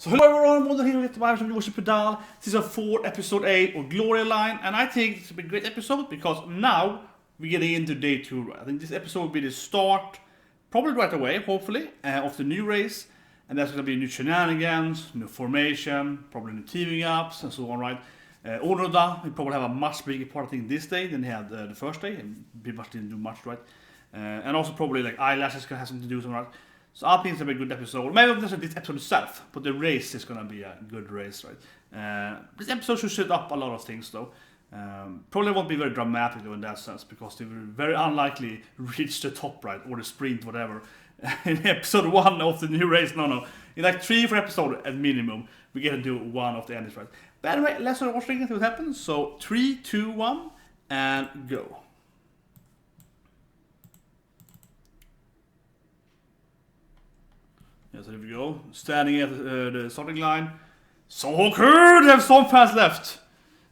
So hello everyone, Myrmonden here with Yowamushi Pedal, Season 4, Episode 8 of Glory Line, and I think it's been a great episode because now we're getting into day 2. I think this episode will be the start, probably right away, hopefully, of the new race, and there's going to be new shenanigans, new formation, probably new teaming ups, and so on, right? Onoda will probably have a much bigger part, I think, this day than he had the first day, and pretty much didn't do much, right? And also probably like eyelashes can have something to do with something, right? So I think it's gonna be a good episode. Maybe not this episode itself, but the race is gonna be a good race, right? This episode should set up a lot of things, though. Probably won't be very dramatic, though, in that sense, because they will very unlikely reach the top, right, or the sprint, whatever. In episode 1 of the new race, no. In like 3 for episode at minimum, we get to do one of the endings, right? But anyway, let's start watching and see what happens. So 3, 2, 1, and go. Yeah, so here we go. Standing at the starting line. So good! They have some fans left.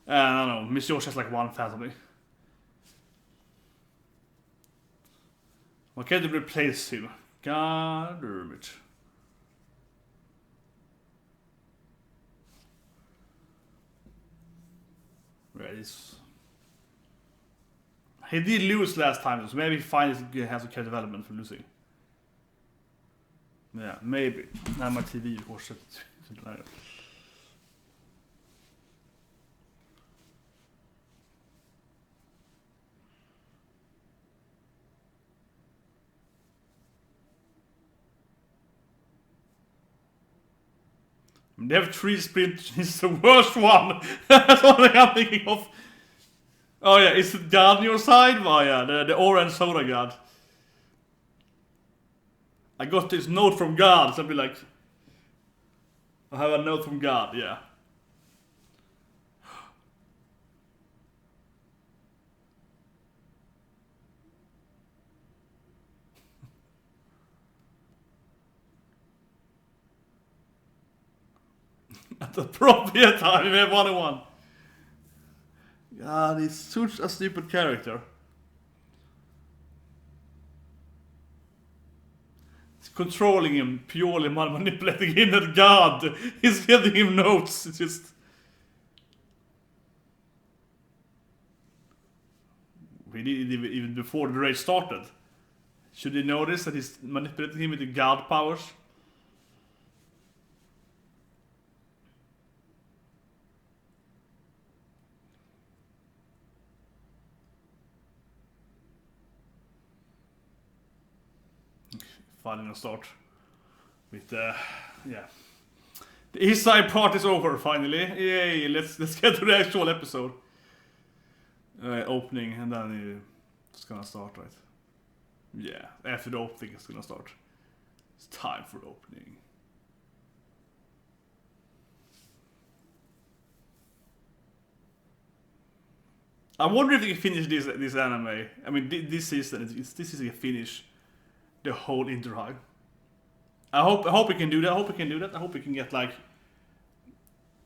I don't know. Miss Yoshi has like 1 fan of me. Why can't they replace him? God damn it. Right, he did lose last time, so maybe he finally has a care development for losing. Yeah, maybe. Now my TV, of course. They have 3 sprint, it's the worst one! That's what I'm thinking of. Oh yeah, is it God on your side? Oh yeah, the orange soda God. I got this note from God, so I'll be like, I have a note from God, yeah. At the appropriate time, we have 1-1. God, he's such a stupid character. It's controlling him, purely manipulating him that God. He's giving him notes, it's just... We did it even before the race started. Should he notice that he's manipulating him with the God powers? Finally start with yeah. The East Side part is over finally. Yay! Let's get to the actual episode. Opening and then it's gonna start, right? Yeah, after the opening it's gonna start. It's time for the opening. I wonder if they can finish this anime. I mean, this season, this is a finish the whole Interhigh. I hope we can do that. I hope we can get like,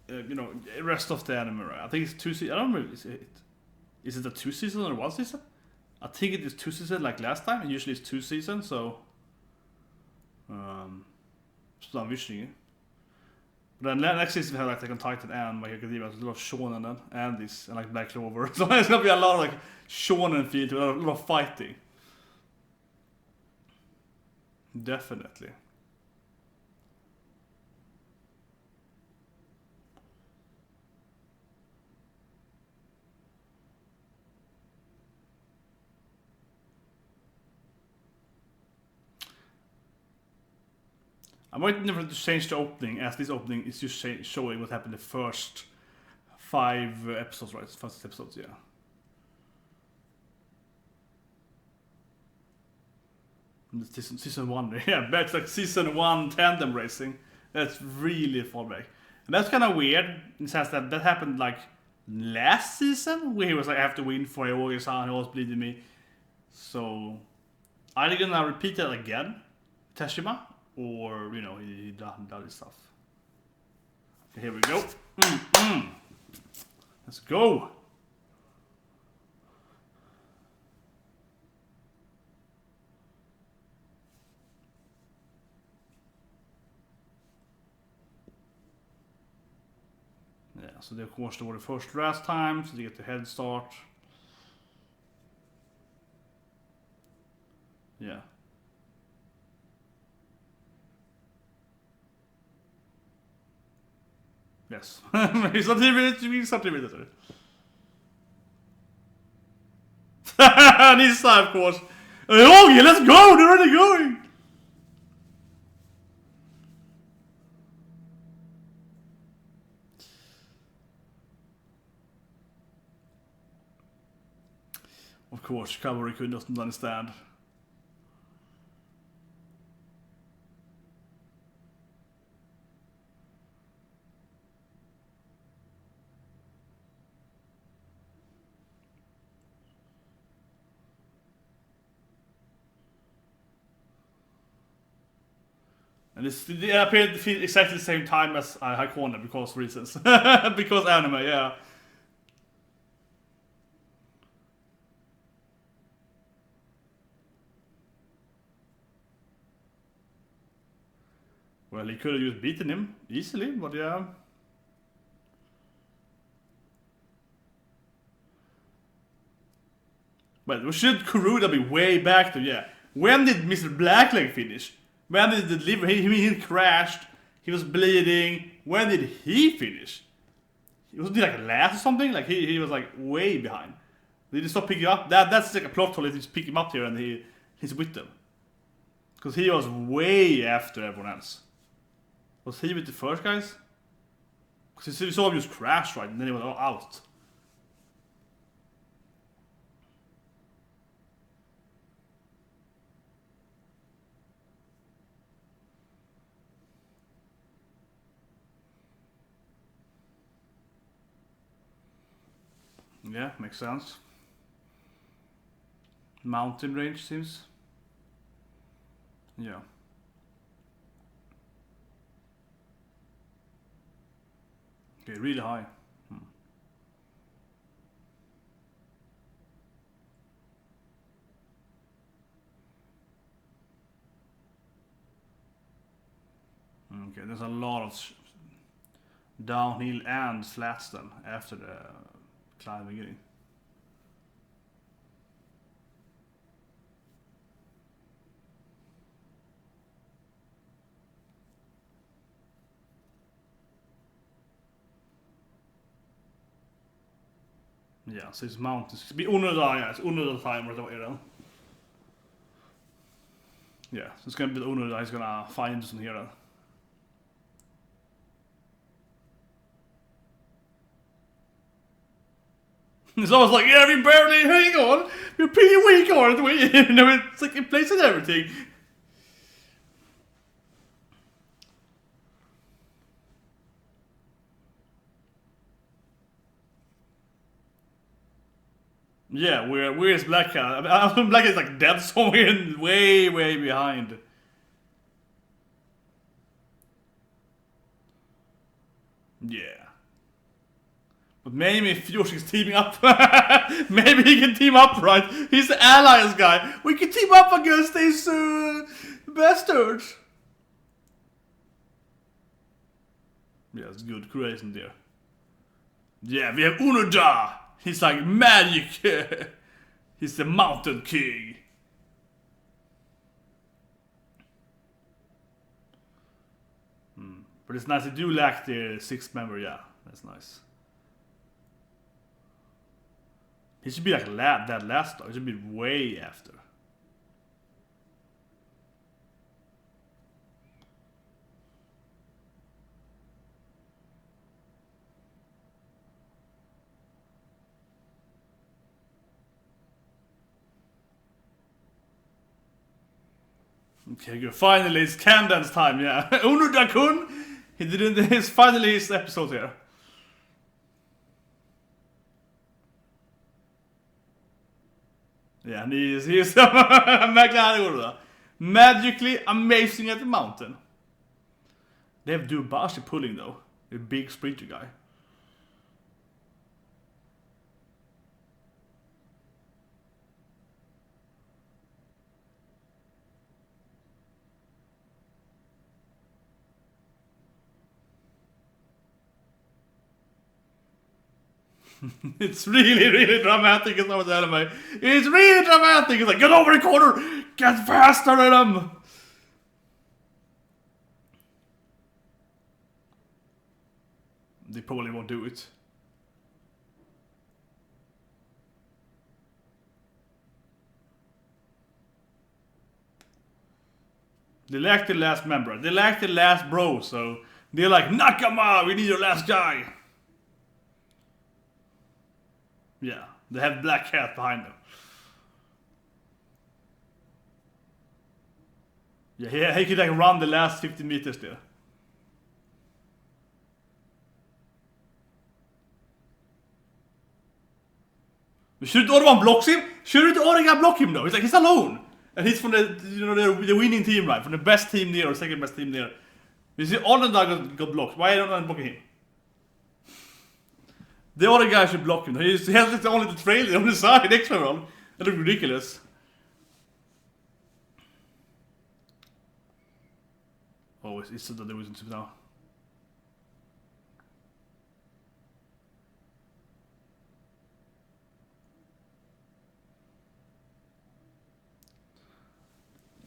you know, rest of the anime. Right? I think it's 2 seasons. I don't know. Is it a 2 season or 1 season? I think it is 2 seasons like last time. Usually it's 2 seasons. So, so I'm wishing it. But then next season we have like Attack on Titan and My Hero Academia. There's a lot of shonen then, and this and like Black Clover. So it's gonna be a lot of like shonen feel to it, a lot of fighting. Definitely. I'm waiting for them to change the opening, as this opening is just showing what happened the first 5 episodes, right? First episodes, yeah. Season 1, yeah, back to like season 1 tandem racing. That's really far back. And that's kind of weird, in the sense that happened like last season, where he was like, I have to win for Yowamushi and he was bleeding me. So, are they gonna repeat that again, Teshima? Or, you know, he done his stuff. Okay, here we go. Let's go. so they of course they were the first last time, so they get the head start. Yeah. Yes. He's not even and Issa, of course. Oh yeah, let's go! They're already going! Of course, Kaburagi doesn't understand. And they appear exactly the same time as Haikona because reasons. Because anime, yeah. Well, he could have just beaten him easily, but yeah. But should Kruger be way back to, yeah. When did Mr. Blackleg finish? When did the delivery? He crashed. He was bleeding. When did he finish? Wasn't he like last or something? Like he was like way behind. Did he stop picking up? That's like a plot hole. They just pick him up here and he's with them. Because he was way after everyone else. Was he with the first guys? Because you saw him just crash, right? And then he was all out. Yeah, makes sense. Mountain range seems. Yeah. Okay, really high. Okay, there's a lot of downhill and flats then after the climb beginning. Yeah, så it's mountains. Det blir onödigt timer då är det. Yeah, so it's gonna be onödigt. He's gonna find some here. It's almost like, yeah, we barely hang on. We're pretty weak, aren't we? You know, it's like in place and everything. Yeah, where's Black Cat? I mean, Black Cat is like dead somewhere way behind. Yeah. But maybe if Yoshi's teaming up, maybe he can team up, right? He's the alliance guy. We can team up against these bastards. Yeah, it's good creation there. Yeah, we have Unoda. He's like magic. He's the mountain king. But it's nice to do like the sixth member, yeah. That's nice. He should be like that last though. He should be way after. Okay, good. Finally, it's Kandan's time, yeah. Unoda-kun! He did his finally his episode here. Yeah, and he's magically amazing at the mountain. They have Dubashi pulling though. A big sprinter guy. It's really, really dramatic. It's not the anime. It's really dramatic. It's like, get over the corner! Get faster than them! They probably won't do it. They lack the last member. They lack the last bro, so they're like, Nakama, we need your last guy. Yeah, they have Black Cat behind them. Yeah, he could like run the last 50 meters there. Shouldn't the other one blocks him? Shouldn't the other guy block him though? He's alone. And he's from the winning team, right? From the best team there or second best team there. You see, all the guys got blocked. Why don't I block him? The other guy should block him. He has only the trailer on the side, extra one. That looks ridiculous. Oh, it's that there isn't now.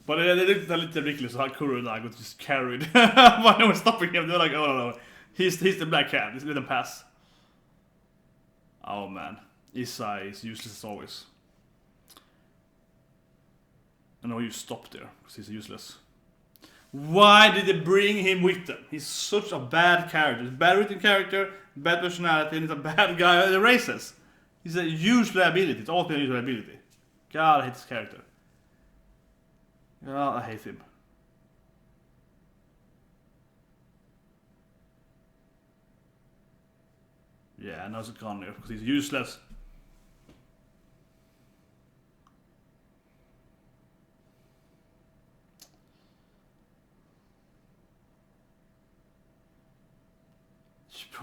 But it looked a little ridiculous how Kruger got just carried. When no one's stopping him, they're like, oh no, he's the Black Cat, just let him pass. Oh man, Issa is useless as always. I know you stopped there, because he's useless. Why did they bring him with them? He's such a bad character. He's a bad written character, bad personality, and he's a bad guy at the races. He's a huge liability. It's always been a huge liability. God, I hate this character. God, I hate him. Yeah, I know it's gone there, because he's useless.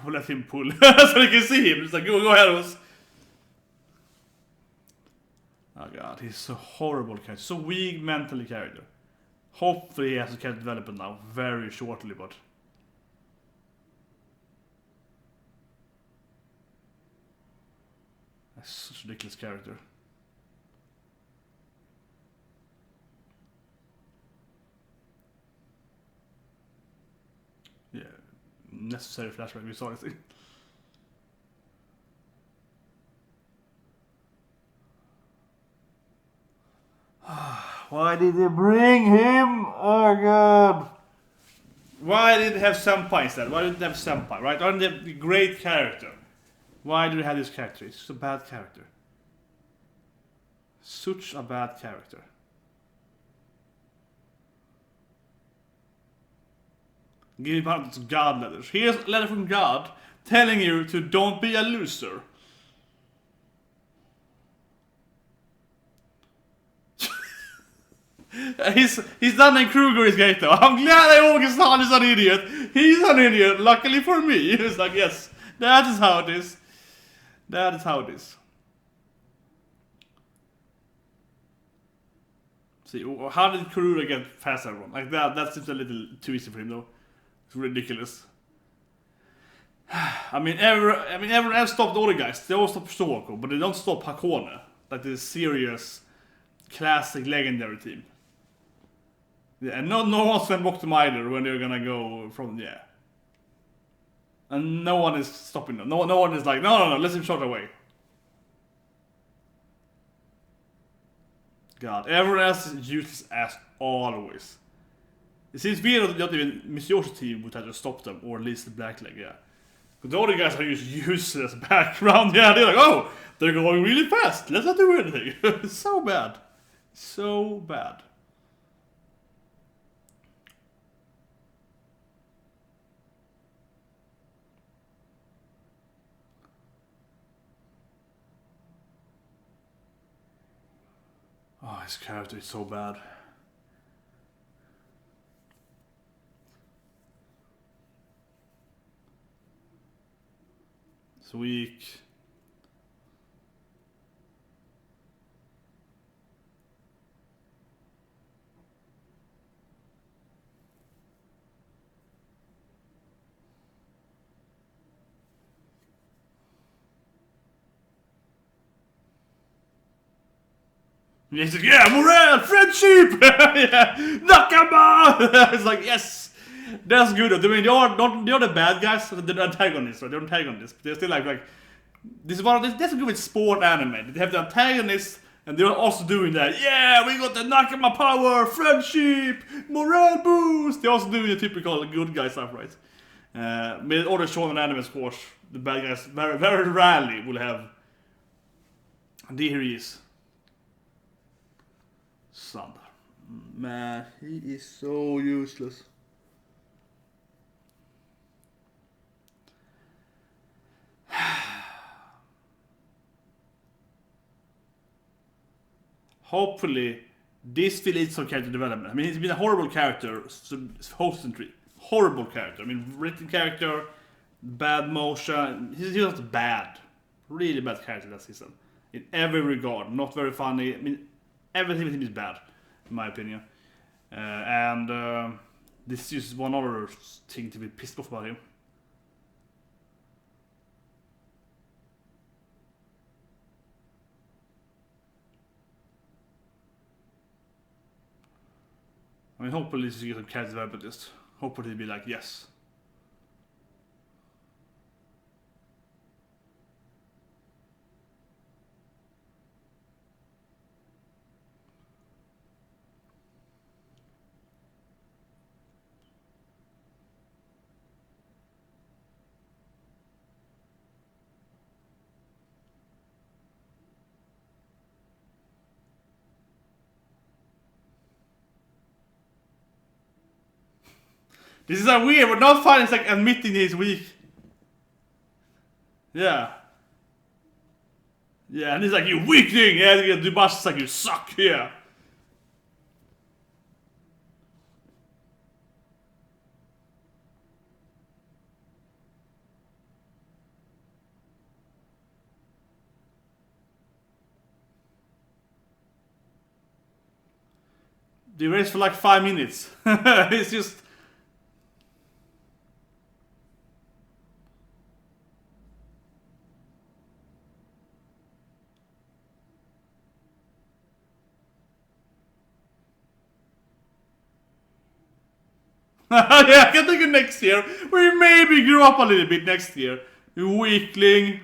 Let him pull so they can see him. It's like, go ahead of us. Oh god, he's so horrible character. So weak mentally character. Hopefully he has a character development now very shortly, but that's such a ridiculous character. Yeah, necessary flashback, we saw it. Why did they bring him? Oh god. Why did they have senpai instead? Why didn't they have senpai, right? Aren't they a great character? Why do they have this character? It's just a bad character. Such a bad character. Give out God letters. Here's a letter from God telling you to don't be a loser. He's done and Kruger is great though. I'm glad I always thought he's an idiot. He's an idiot, luckily for me. It's like, yes, that is how it is. That is how it is. See, how did Kruger get past everyone? Like that seems a little too easy for him though. It's ridiculous. I mean, everyone else stopped all the guys. They all stopped Stoko, but they don't stop Hakone. Like this serious, classic, legendary team. Yeah, and no one's gonna block them either when they're gonna go from, yeah. And no one is stopping them. No one is like, no, let him shot away. God, everyone else is useless as always. It seems weird that not even Miyoshi's team would have to stop them, or at least the Black Leg, yeah. But the other guys are just useless background, yeah, they're like, oh, they're going really fast, let's not do anything. It's so bad. So bad. Oh, his character is so bad. It's weak. And he's like, yeah, morale, friendship, yeah, nakama. It's like, yes, that's good. I mean, they're the bad guys, they're the antagonists, right? They're antagonists, but they're still like this is that's good with sport anime. They have the antagonists, and they're also doing that. Yeah, we got the nakama power, friendship, morale boost. They're also doing the typical good guy stuff, right? With other shonen anime, of course, the bad guys very, very rarely will have. And there he is. Sander. Man, he is so useless. Hopefully, this will lead some character development. I mean, he's been a horrible character, horrible character. I mean, written character, bad motion. He's just bad, really bad character that season. In every regard, not very funny. I mean, everything with him is bad, in my opinion. And this is one other thing to be pissed off about him. I mean, hopefully this is some character development list. Hopefully he'll be like, yes. This is like weird, but not fun. It's like admitting he's weak. Yeah. Yeah, and he's like, you weakling! Yeah, the boss is like, you suck, yeah. They race for like 5 minutes. It's just... Yeah, I can think of next year. We maybe grow up a little bit next year. You weakling.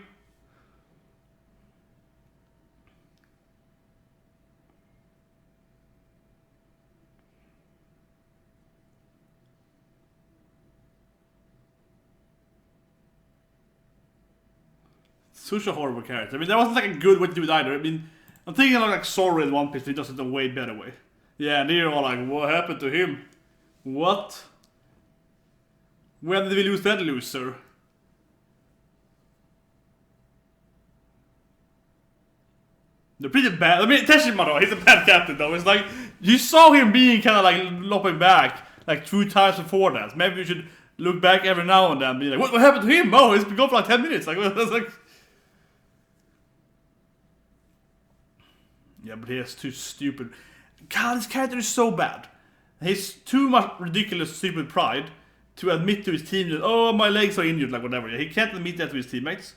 Such a horrible character. I mean, that wasn't like a good way to do it either. I mean, I'm thinking of like Sorry in One Piece, he does it a way better way. Yeah, and they're all like, what happened to him? What? When did we lose that loser? They're pretty bad. I mean, Teshima though, he's a bad captain though. It's like, you saw him being kind of like lopping back like 2 times before that. Maybe we should look back every now and then and be like, what happened to him? Oh, he's been gone for like 10 minutes. Like, it's like... Yeah, but he's too stupid. God, this character is so bad. He's too much ridiculous, stupid pride to admit to his team that, oh, my legs are injured, like whatever. He can't admit that to his teammates,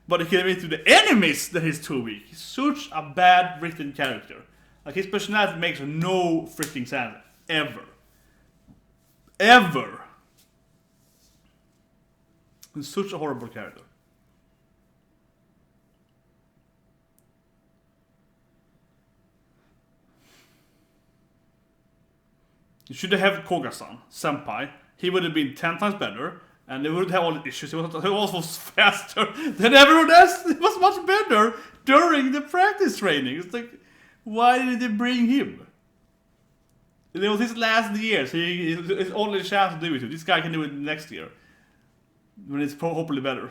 but he can admit to the enemies that he's too weak. He's such a bad written character. Like, his personality makes no freaking sense. Ever. Ever. He's such a horrible character. You should have Koga-san, senpai. He would have been 10 times better, and they wouldn't have all the issues. He also was faster than everyone else. He was much better during the practice training. It's like, why didn't they bring him? It was his last year, so his only chance to do it. This guy can do it next year, when it's hopefully better.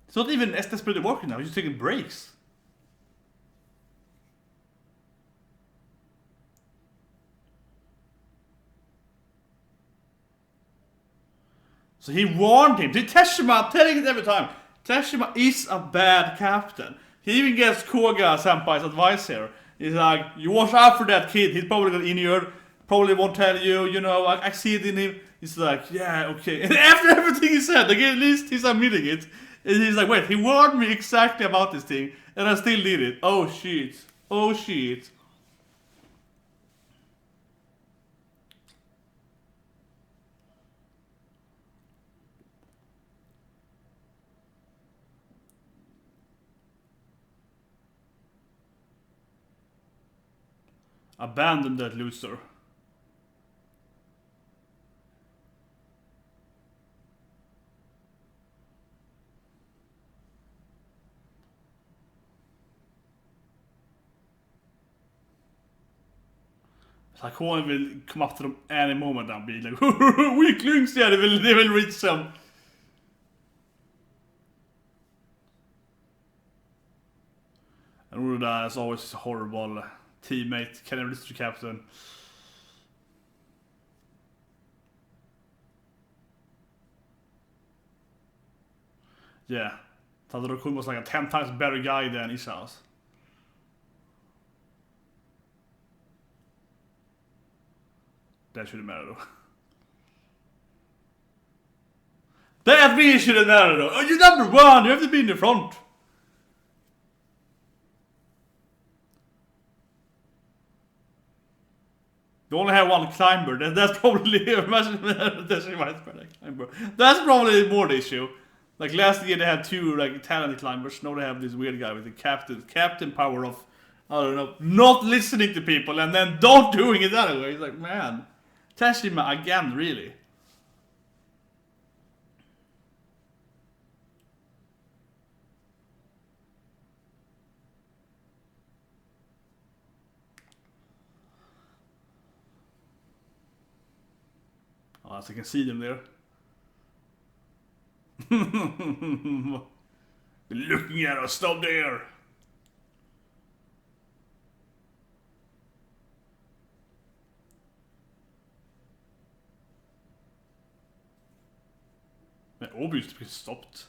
It's not even Estes pretty working now. He's just taking breaks. So he warned him. Teshima, I'm telling it every time. Teshima is a bad captain. He even gets Koga senpai's advice here. He's like, you watch out for that kid. He's probably got injured. Probably won't tell you. You know, I see it in him. He's like, yeah, okay. And after everything he said, like, at least he's admitting it. And he's like, wait, he warned me exactly about this thing, and I still did it. Oh shit. Oh shit. Abandon that loser. Hakone will come up to them any moment and be like, weaklings, yeah, they will reach them. And Uruda is always a horrible teammate, can never listen to captain. Yeah, Tadaro-kun was like a 10 times better guy than Issa's. That shouldn't matter though. That really shouldn't matter though. Oh, you're number one, you have to be in the front. You only have one climber, that's probably That's probably more the issue. Like last year they had two like talented climbers, now they have this weird guy with the captain power of, I don't know, not listening to people and then don't doing it anyway. It's like, man. Teshima again, really. Oh, as I can see them there. Looking at us, stop there. Obviously stopped.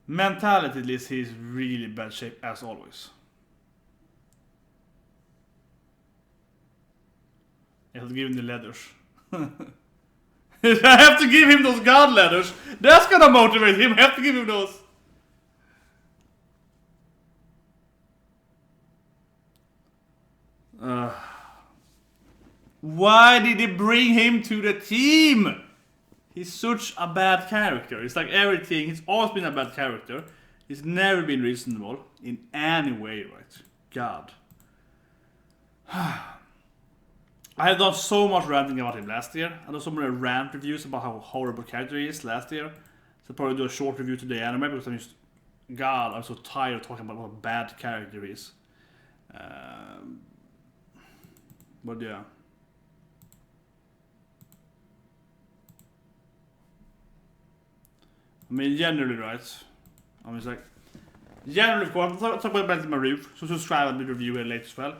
Mentality, at least, he's really bad shape as always. I have to give him the leathers. I have to give him those god leathers. That's gonna motivate him. I have to give him those. Why did they bring him to the team? He's such a bad character. It's like everything. He's always been a bad character. He's never been reasonable in any way, right? God. I have done so much ranting about him last year. I done so many rant reviews about how horrible character he is last year. So I'll probably do a short review today anyway because I'm just... God, I'm so tired of talking about what a bad character he is. But yeah. I mean, generally, right? I was like, generally, of course, I'll talk about my roof. So subscribe and do the review here later as well.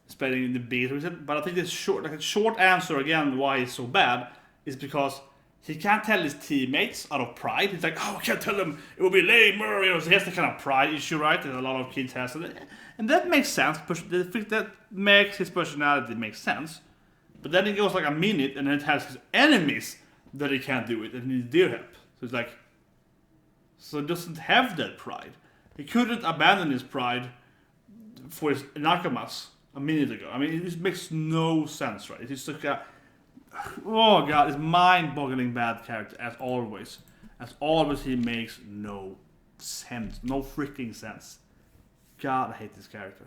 Spending in the beat with it. But I think this short, like a short answer again, why he's so bad, is because he can't tell his teammates out of pride. He's like, oh, I can't tell them, it will be lame, you know, so he has the kind of pride issue, right? That a lot of kids have. And that makes sense. That makes his personality make sense. But then it goes like a minute, and then it has his enemies that he can't do it, and he needs their help. So it's like, so he doesn't have that pride. He couldn't abandon his pride for his nakamas a minute ago. I mean, it just makes no sense, right? It's just like a... Oh god, it's mind-boggling bad character, as always. As always, he makes no sense. No freaking sense. God, I hate this character.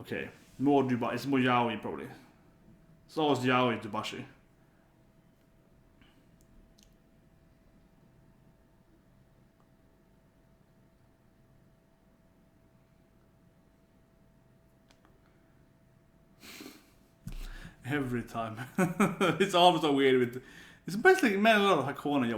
Okay, more Dubai. It's more yaoi, probably. It's always yaoi Dubashi. Every time. It's always so weird with... It's basically, man, a lot of Hakone jokes.